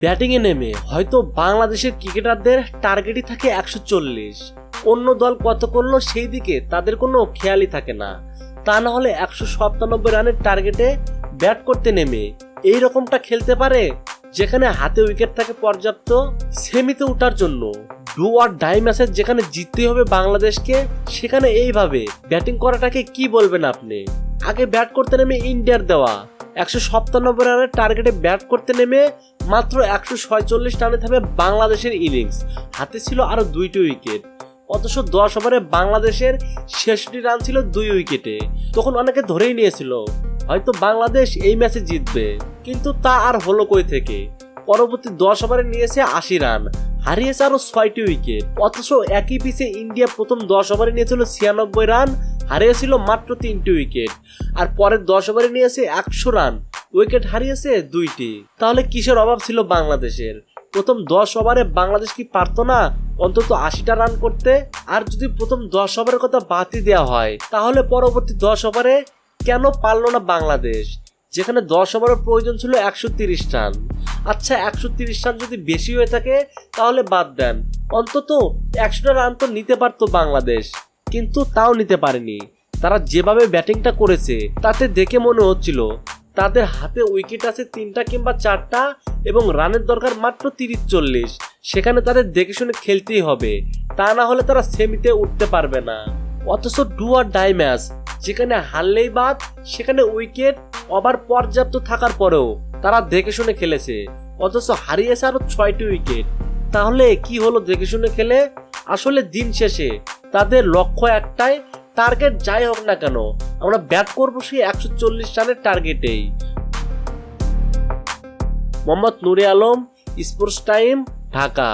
ব্যাটিংয়ে নেমে হয়তো বাংলাদেশের ক্রিকেটারদের টার্গেটই থাকে 140, অন্য দল কত করলো সেই দিকে তাদের কোনো খেয়ালই থাকে না। তা না হলে 197 রানের টার্গেটে ব্যাট করতে নেমে এই রকমটা খেলতে পারে, যেখানে হাতে উইকেট থাকে পর্যাপ্ত সেমিতে ওঠার জন্য। ডু অর ডাই ম্যাচে যেখানে জিততেই হবে বাংলাদেশকে, সেখানে এইভাবে ব্যাটিং করাটাকে কি বলবেন আপনি? আগে ব্যাট করতে নেমে ইন্ডিয়ার দেওয়া 197 রানের টার্গেটে ব্যাট করতে নেমে মাত্র 146 রানে থামে বাংলাদেশের ইনিংস, হাতে ছিল আরো 2টি উইকেট। অথচ 10 ওভারে বাংলাদেশের 66 রান ছিল 2 উইকেটে। তখন অনেকে ধরেই নিয়েছিল হয়তো বাংলাদেশ এই ম্যাচে জিতবে, কিন্তু তা আর হলো কই থেকে। পরবর্তী 10 ওভারে নিয়েছে 80 রান, হারিয়েছে আরো 6টি উইকেট। অথচ একই পিচে ইন্ডিয়া প্রথম 10 ওভারে নিয়েছিল 96 রান, হারিয়েছিল মাত্র 3টি উইকেট। আর পরের 10 ওভারে নিয়েছে 100 রান, উইকেট হারিয়েছে 2টি। তাহলে কিসের অভাব ছিল বাংলাদেশের? প্রথম 10 ওভারে বাংলাদেশ কি পারতো না অন্তত 80টা রান করতে? আর যদি প্রথম 10 ওভারের কথা বাদই দেওয়া হয়, তাহলে পরবর্তী 10 ওভারে কেন পারলো না বাংলাদেশ, যেখানে 10 ওভারের প্রয়োজন ছিল 130 রান? আচ্ছা, 130 রান যদি বেশি হয়ে থাকে তাহলে বাদ দেন, অন্তত 100টা রান তো নিতে পারতো বাংলাদেশ, কিন্তু তাও নিতে পারেনি। তারা যেভাবে ব্যাটিংটা করেছে তাতে দেখে মনে হচ্ছিল তাদের হাতে উইকেট আছে 3টা কিংবা 4টা এবং রানের দরকার মাত্র 30-40। সেখানে তাদের দেখে শুনে খেলতেই হবে, তা না হলে তারা সেমিতে উঠতে পারবে না। অথচ ডু অর ডাই ম্যাচ, যেখানে হারলেই বাদ, সেখানে উইকেট ওভার পর্যাপ্ত থাকার পরেও তারা দেখে শুনে খেলেছে, অথচ হারিয়েছে আরো 6টি উইকেট। তাহলে কি হলো দেখে শুনে খেলে? আসলে দিন শেষে তাদের লক্ষ্য একটাই, টার্গেট যাই হোক না কেন আমরা ব্যাট করবো সেই 140 রানের টার্গেটেই। মোহাম্মদ নুরে আলম, স্পোর্টস টাইম, ঢাকা।